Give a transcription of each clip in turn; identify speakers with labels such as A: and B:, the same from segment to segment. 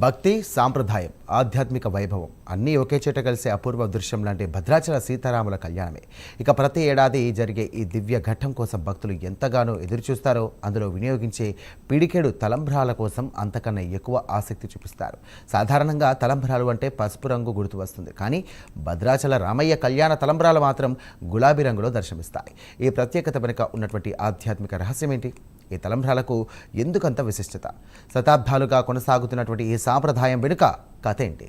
A: భక్తి, సాంప్రదాయం, ఆధ్యాత్మిక వైభవం అన్నీ ఒకే చోట కలిసే అపూర్వ దృశ్యం లాంటి భద్రాచల సీతారాముల కళ్యాణమే. ఇక ప్రతి ఏడాది జరిగే ఈ దివ్య ఘట్టం కోసం భక్తులు ఎంతగానో ఎదురుచూస్తారో అందులో వినియోగించే పిడికెడు తలంబ్రాల కోసం అంతకన్నా ఎక్కువ ఆసక్తి చూపిస్తారు. సాధారణంగా తలంబ్రాలు అంటే పసుపు రంగు గుర్తు వస్తుంది, కానీ భద్రాచల రామయ్య కళ్యాణ తలంబ్రాలు మాత్రం గులాబీ రంగులో దర్శనమిస్తాయి. ఈ ప్రత్యేకత వెనుక ఉన్నటువంటి ఆధ్యాత్మిక రహస్యం ఏంటి? ఈ తలంబ్రాలకు ఎందుకంత విశిష్టత? శతాబ్దాలుగా కొనసాగుతున్నటువంటి ఈ సాంప్రదాయం వెనుక కథ ఏంటి?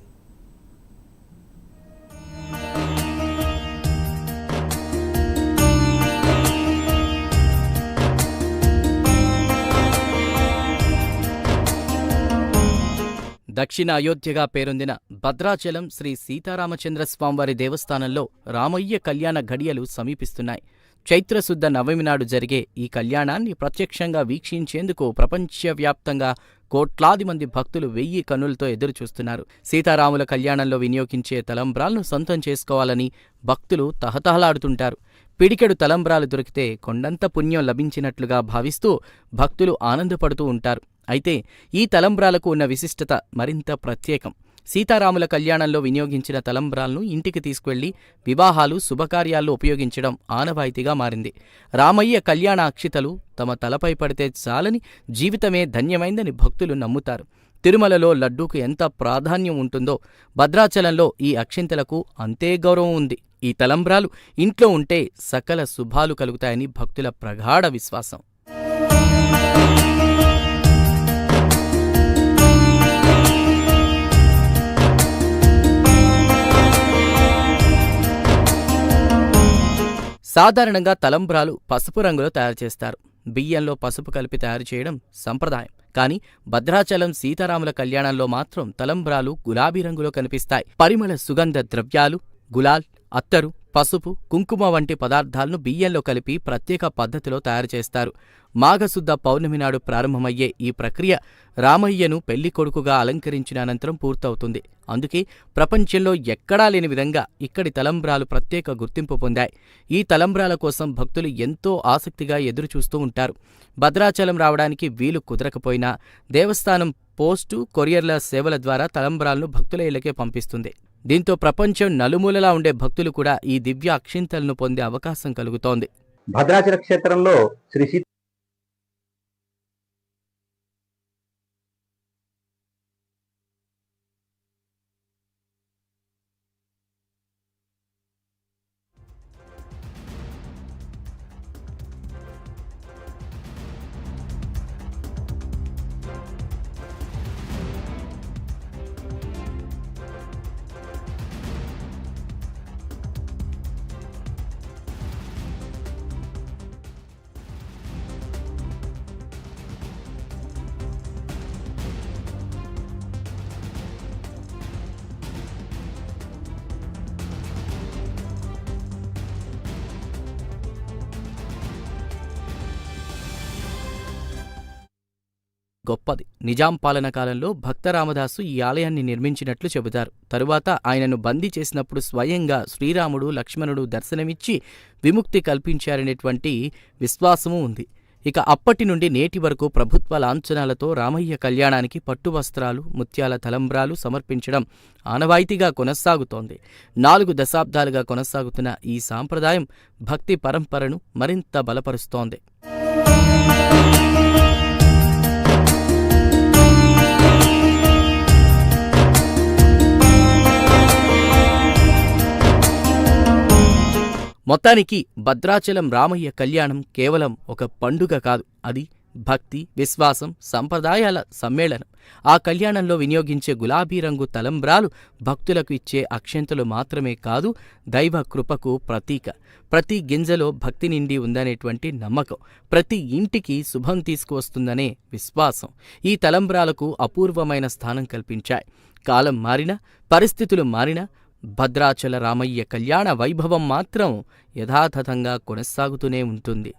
B: దక్షిణ అయోధ్యగా పేరొందిన భద్రాచలం శ్రీ సీతారామచంద్రస్వామివారి దేవస్థానంలో రామయ్య కళ్యాణ ఘడియలు సమీపిస్తున్నాయి. చైత్రశుద్ధ నవమి నాడు జరిగే ఈ కళ్యాణాన్ని ప్రత్యక్షంగా వీక్షించేందుకు ప్రపంచవ్యాప్తంగా కోట్లాది మంది భక్తులు 1000 కన్నులతో ఎదురుచూస్తున్నారు. సీతారాముల కళ్యాణంలో వినియోగించే తలంబ్రాలను సొంతం చేసుకోవాలని భక్తులు తహతహలాడుతుంటారు. పిడికెడు తలంబ్రాలు దొరికితే కొండంత పుణ్యం లభించినట్లుగా భావిస్తూ భక్తులు ఆనందపడుతూ ఉంటారు. అయితే ఈ తలంబ్రాలకు ఉన్న విశిష్టత మరింత ప్రత్యేకం. సీతారాముల కళ్యాణంలో వినియోగించిన తలంబ్రాలను ఇంటికి తీసుకువెళ్లి వివాహాలు, శుభకార్యాల్లో ఉపయోగించడం ఆనవాయితీగా మారింది. రామయ్య కళ్యాణ అక్షితలు తమ తలపై పడితే చాలని జీవితమే ధన్యమైందని భక్తులు నమ్ముతారు. తిరుమలలో లడ్డూకు ఎంత ప్రాధాన్యం ఉంటుందో భద్రాచలంలో ఈ అక్షింతలకు అంతే గౌరవం ఉంది. ఈ తలంబ్రాలు ఇంట్లో ఉంటే సకల శుభాలు కలుగుతాయని భక్తుల ప్రగాఢ విశ్వాసం. సాధారణంగా తలంబ్రాలు పసుపు రంగులో తయారు చేస్తారు. బియ్యంలో పసుపు కలిపి తయారు చేయడం సంప్రదాయం. కానీ భద్రాచలం సీతారాముల కళ్యాణంలో మాత్రం తలంబ్రాలు గులాబీ రంగులో కనిపిస్తాయి. పరిమళ సుగంధ ద్రవ్యాలు, గులాల్, అత్తరు, పసుపు, కుంకుమ వంటి పదార్థాలను బియ్యంలో కలిపి ప్రత్యేక పద్ధతిలో తయారు చేస్తారు. మాఘశుద్ధ పౌర్ణమి నాడు ప్రారంభమయ్యే ఈ ప్రక్రియ రామయ్యను పెళ్లి కొడుకుగా అలంకరించిన అనంతరం పూర్తవుతుంది. అందుకే ప్రపంచంలో ఎక్కడా లేని విధంగా ఇక్కడి తలంబ్రాలు ప్రత్యేక గుర్తింపు పొందాయి. ఈ తలంబ్రాల కోసం భక్తులు ఎంతో ఆసక్తిగా ఎదురుచూస్తూ ఉంటారు. భద్రాచలం రావడానికి వీలు కుదరకపోయినా దేవస్థానం పోస్టు, కొరియర్ల సేవల ద్వారా తలంబ్రాలను భక్తుల ఇళ్లకే పంపిస్తుంది. దీంతో ప్రపంచం నలుమూలలా ఉండే భక్తులు కూడా ఈ దివ్య అక్షింతలను పొందే అవకాశం కలుగుతోంది.
C: భద్రాచల క్షేత్రంలో శ్రీ
B: గొప్పది. నిజాం పాలన కాలంలో భక్త రామదాసు ఈ ఆలయాన్ని నిర్మించినట్లు చెబుతారు. తరువాత ఆయనను బందీ చేసినప్పుడు స్వయంగా శ్రీరాముడు, లక్ష్మణుడు దర్శనమిచ్చి విముక్తి కల్పించారనేటువంటి విశ్వాసమూ ఉంది. ఇక అప్పటి నుండి నేటి వరకు ప్రభుత్వ లాంఛనాలతో రామయ్య కళ్యాణానికి పట్టు వస్త్రాలు, ముత్యాల తలంబ్రాలు సమర్పించడం ఆనవాయితీగా కొనసాగుతోంది. 4 దశాబ్దాలుగా కొనసాగుతున్న ఈ సాంప్రదాయం భక్తి పరంపరను మరింత బలపరుస్తోంది. మొత్తానికి భద్రాచలం రామయ్య కళ్యాణం కేవలం ఒక పండుగ కాదు, అది భక్తి, విశ్వాసం, సంప్రదాయాల సమ్మేళనం. ఆ కళ్యాణంలో వినియోగించే గులాబీ రంగు తలంబ్రాలు భక్తులకు ఇచ్చే అక్షంతలు మాత్రమే కాదు, దైవ కృపకు ప్రతీక. ప్రతి గింజలో భక్తి నిండి ఉందనేటువంటి నమ్మకం, ప్రతి ఇంటికి శుభం తీసుకువస్తుందనే విశ్వాసం ఈ తలంబ్రాలకు అపూర్వమైన స్థానం కల్పించాయి. కాలం మారినా, పరిస్థితులు మారినా భద్రాచల రామయ్య కళ్యాణ వైభవం మాత్రం యథాతథంగా కొనసాగుతూనే ఉంటుంది.